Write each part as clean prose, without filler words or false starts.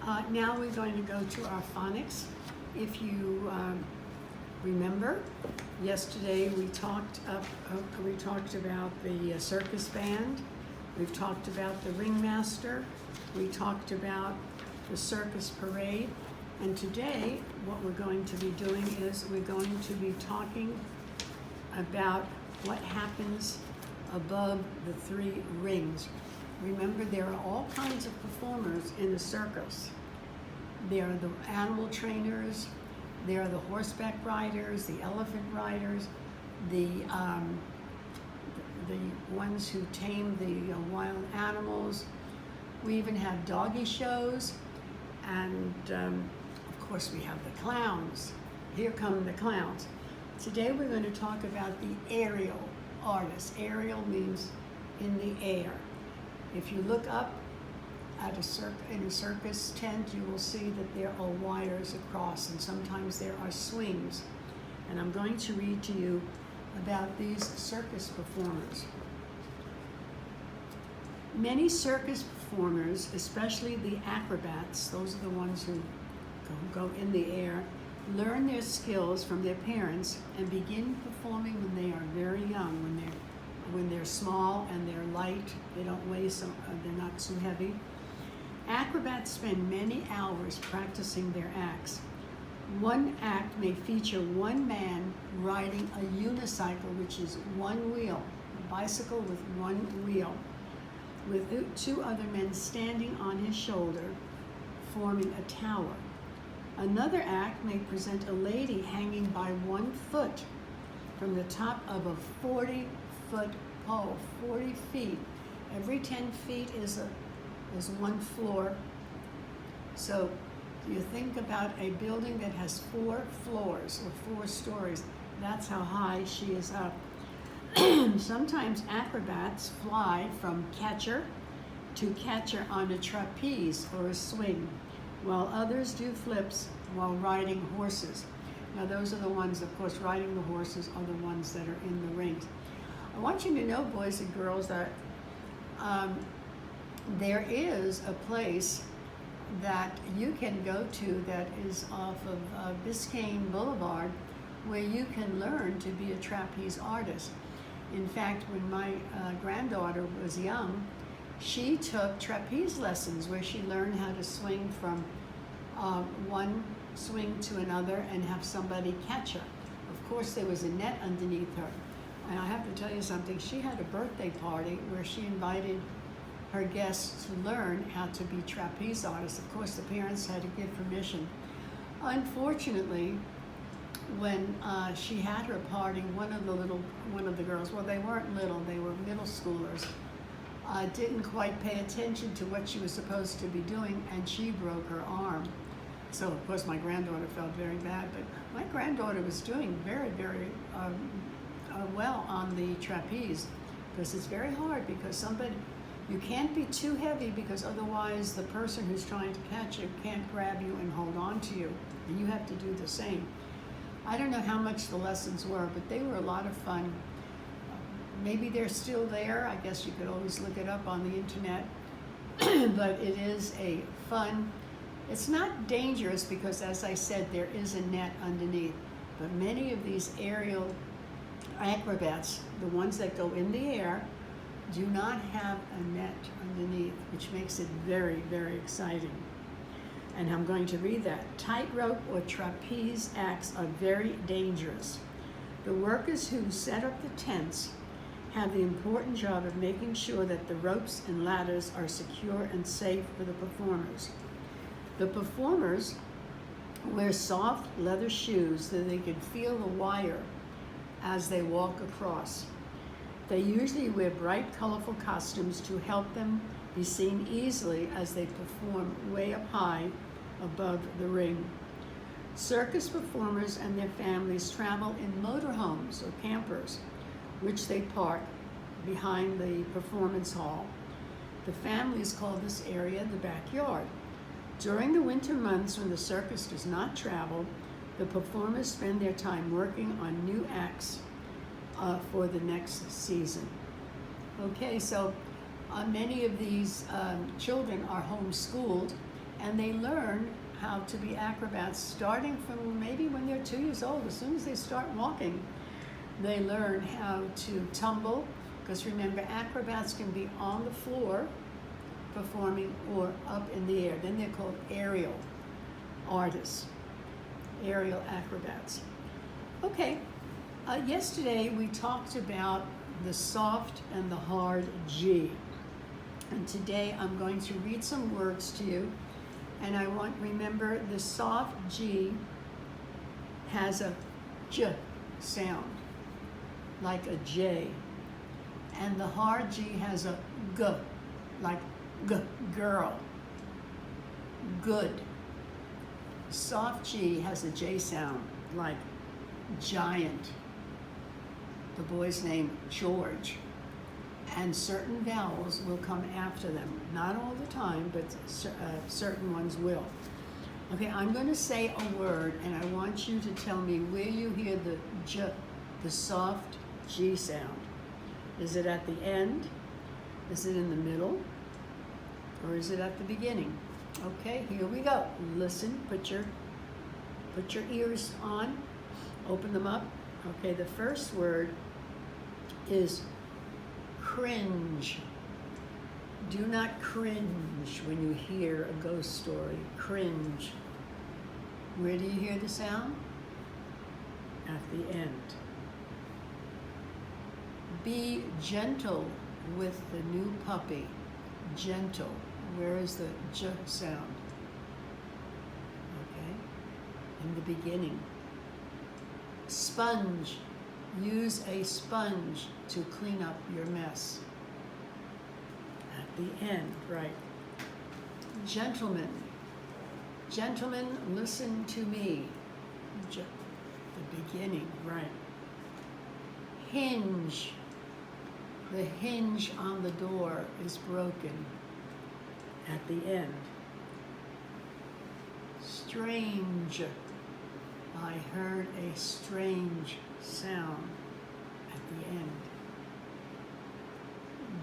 Now we're going to go to our phonics. If you remember, yesterday we talked about the circus band. We've talked about the ringmaster. We talked about the circus parade. And today, what we're going to be doing is we're going to be talking about what happens above the three rings. Remember, there are all kinds of performers in the circus. There are the animal trainers, there are the horseback riders, the elephant riders, the ones who tame the wild animals. We even have doggy shows, and of course we have the clowns. Here come the clowns. Today we're going to talk about the aerial artists. Aerial means in the air. If you look up at in a circus tent, you will see that there are wires across, and sometimes there are swings. And I'm going to read to you about these circus performers. Many circus performers, especially the acrobats, those are the ones who go in the air, learn their skills from their parents and begin performing when they are very young, when they're small and they're light, they don't weigh they're not too heavy. Acrobats spend many hours practicing their acts. One act may feature one man riding a unicycle, which is one wheel, a bicycle with one wheel, with two other men standing on his shoulder, forming a tower. Another act may present a lady hanging by 1 foot from the top of a 40-foot pole, 40 feet. Every 10 feet is one floor. So you think about a building that has 4 floors or 4 stories. That's how high she is up. Sometimes acrobats fly from catcher to catcher on a trapeze or a swing, while others do flips while riding horses. Now those are the ones, of course, riding the horses are the ones that are in the rings. I want you to know, boys and girls, that there is a place that you can go to that is off of Biscayne Boulevard, where you can learn to be a trapeze artist. In fact, when my granddaughter was young, she took trapeze lessons where she learned how to swing from one swing to another and have somebody catch her. Of course, there was a net underneath her. And I have to tell you something, she had a birthday party where she invited her guests to learn how to be trapeze artists. Of course, the parents had to give permission. Unfortunately, when she had her party, one of the girls, well, they weren't little, they were middle schoolers, didn't quite pay attention to what she was supposed to be doing, and she broke her arm. So, of course, my granddaughter felt very bad, but my granddaughter was doing very, very well on the trapeze, because it's very hard, because you can't be too heavy, because otherwise the person who's trying to catch you can't grab you and hold on to you, and you have to do the same. I don't know how much the lessons were, but they were a lot of fun. Maybe they're still there. I guess you could always look it up on the internet. But it is a fun, it's not dangerous because, as I said, there is a net underneath. But many of these aerial acrobats, the ones that go in the air, do not have a net underneath, which makes it very, very exciting. And I'm going to read that. Tightrope or trapeze acts are very dangerous. The workers who set up the tents have the important job of making sure that the ropes and ladders are secure and safe for the performers. The performers wear soft leather shoes so they can feel the wire as they walk across. They usually wear bright, colorful costumes to help them be seen easily as they perform way up high above the ring. Circus performers and their families travel in motorhomes or campers, which they park behind the performance hall. The families call this area the backyard. During the winter months when the circus does not travel, the performers spend their time working on new acts for the next season. Okay, so many of these children are homeschooled, and they learn how to be acrobats starting from maybe when they're 2 years old. As soon as they start walking, they learn how to tumble, because remember, acrobats can be on the floor performing or up in the air. Then they're called aerial artists, aerial acrobats. Okay, yesterday we talked about the soft and the hard G. And today I'm going to read some words to you. And I want, remember, the soft G has a J sound, like a J. And the hard G has a G, like G, girl, good. Soft G has a J sound, like giant. The boy's name, George. And certain vowels will come after them. Not all the time, but certain ones will. Okay, I'm going to say a word, and I want you to tell me where you hear the J, the soft G sound. Is it at the end? Is it in the middle? Or is it at the beginning? Okay, here we go. Listen, put your ears on, open them up. Okay, the first word is cringe. Do not cringe when you hear a ghost story. Cringe. Where do you hear the sound? At the end. Be gentle with the new puppy. Gentle. Where is the J sound? Okay. In the beginning. Sponge. Use a sponge to clean up your mess. At the end, right. Gentlemen. Gentlemen, listen to me. The beginning, right. Hinge. The hinge on the door is broken. At the end. Strange. I heard a strange sound at the end.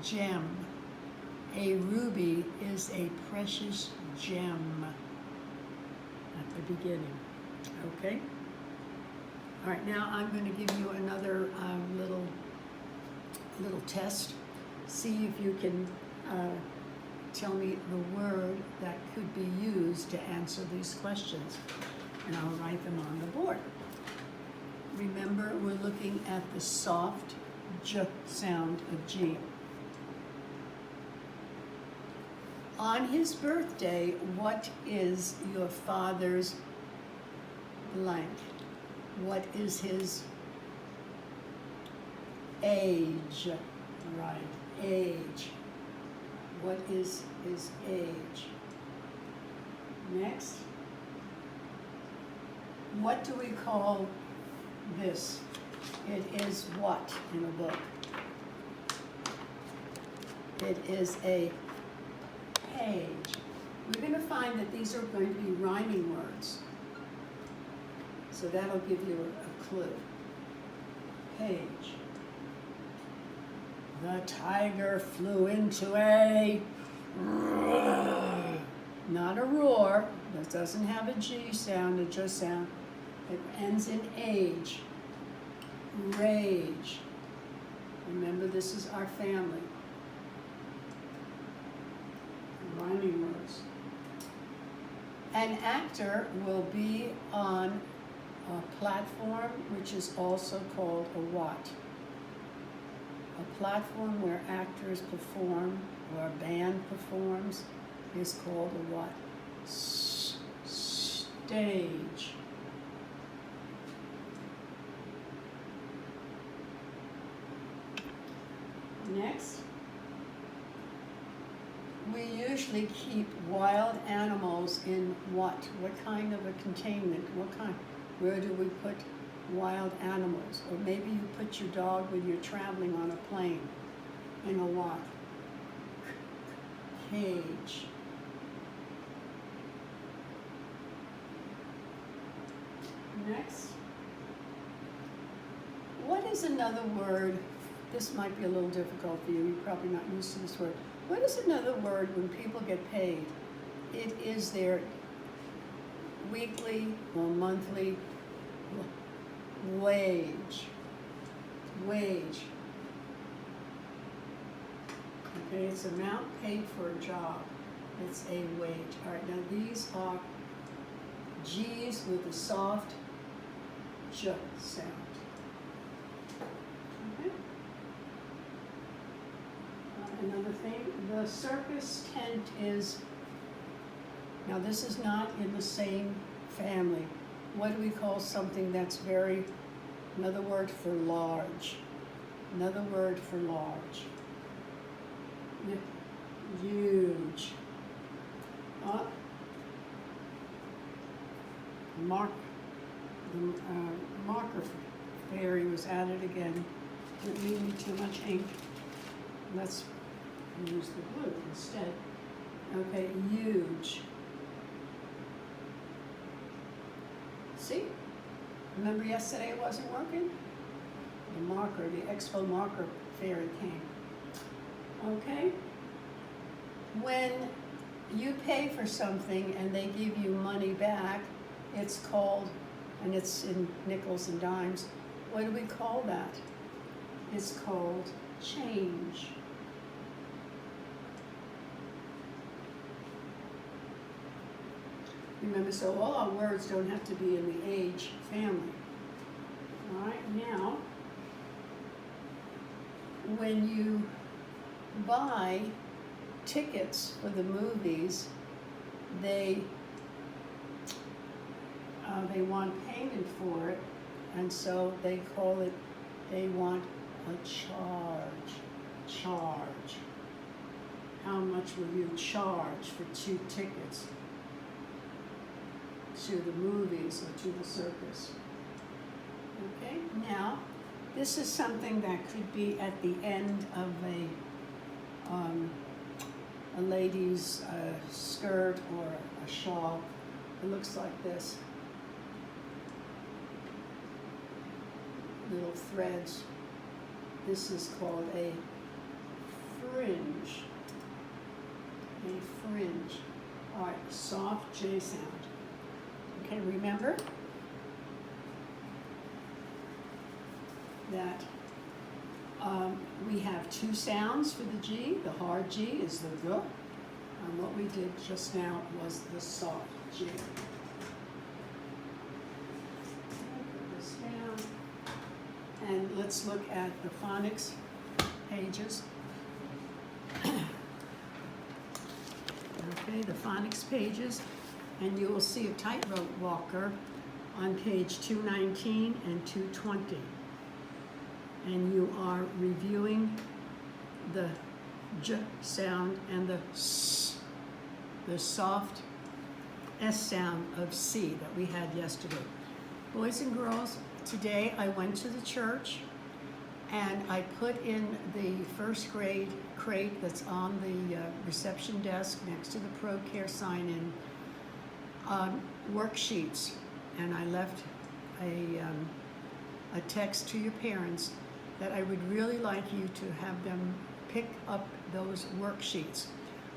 Gem. A ruby is a precious gem at the beginning. Okay? All right, now I'm going to give you another little test. See if you can tell me the word that could be used to answer these questions. And I'll write them on the board. Remember, we're looking at the soft J sound of G. On his birthday, what is your father's blank? What is his age? Right, age. What is his age? Next. What do we call this? It is what in a book? It is a page. We're going to find that these are going to be rhyming words. So that'll give you a clue. Page. The tiger flew into a... Not a roar. That doesn't have a G sound, a J sound. It ends in age. Rage. Remember, this is our family. Rhyming words. An actor will be on a platform, which is also called a what? A platform where actors perform or a band performs is called a what? Stage. Next, we usually keep wild animals in what? What kind of a containment? What kind? Where do we put wild animals? Or maybe you put your dog when you're traveling on a plane in a what? Cage. Next. What is another word? This might be a little difficult for you. You're probably not used to this word. What is another word when people get paid? it is their weekly or monthly wage. Okay, it's amount paid for a job. It's a wage. All right, now these are G's with a soft J sound. Okay. Another thing, the circus tent is, now this is not in the same family. What do we call something that's very, another word for large. Another word for large. Huge. The marker fairy was added again. Didn't need me too much ink. Let's use the blue instead. Okay, huge. See? Remember yesterday it wasn't working? The marker, the expo marker fairy came. Okay? When you pay for something and they give you money back, it's called, and it's in nickels and dimes, what do we call that? It's called change. Remember, so all our words don't have to be in the age family. All right, now, when you buy tickets for the movies, they want payment for it, and so they call it, they want a charge. How much will you charge for 2 tickets to the movies or to the circus? Okay, now this is something that could be at the end of a lady's skirt or a shawl. It looks like this. Little threads. This is called a fringe. A fringe. All right, soft J sound. Okay, remember that we have 2 sounds for the G. The hard G is the G, and what we did just now was the soft G. Put this down, and let's look at the phonics pages. Okay, the phonics pages, and you will see a tightrope walker on page 219 and 220. And you are reviewing the J sound and the S, the soft S sound of C that we had yesterday. Boys and girls, today I went to the church and I put in the first grade crate that's on the reception desk next to the ProCare sign-in worksheets, and I left a text to your parents that I would really like you to have them pick up those worksheets.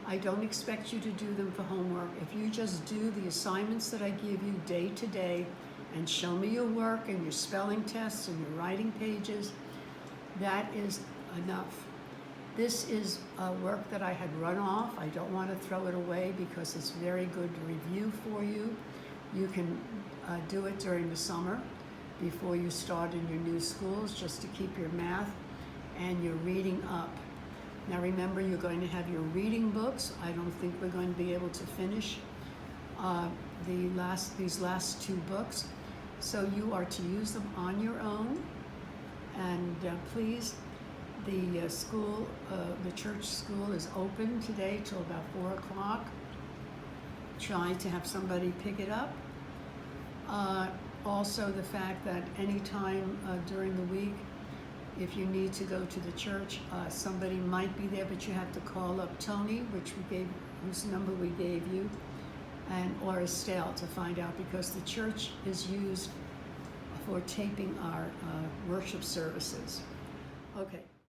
I don't expect you to do them for homework. If you just do the assignments that I give you day to day and show me your work and your spelling tests and your writing pages, that is enough. This is work that I had run off. I don't want to throw it away because it's very good review for you. You can do it during the summer before you start in your new schools, just to keep your math and your reading up. Now remember, you're going to have your reading books. I don't think we're going to be able to finish these last 2 books, so you are to use them on your own. And please, the school, the church school is open today till about 4 o'clock. Try to have somebody pick it up. Also, the fact that anytime during the week, if you need to go to the church, somebody might be there, but you have to call up Tony, whose number we gave you, or Estelle, to find out, because the church is used for taping our worship services. Okay.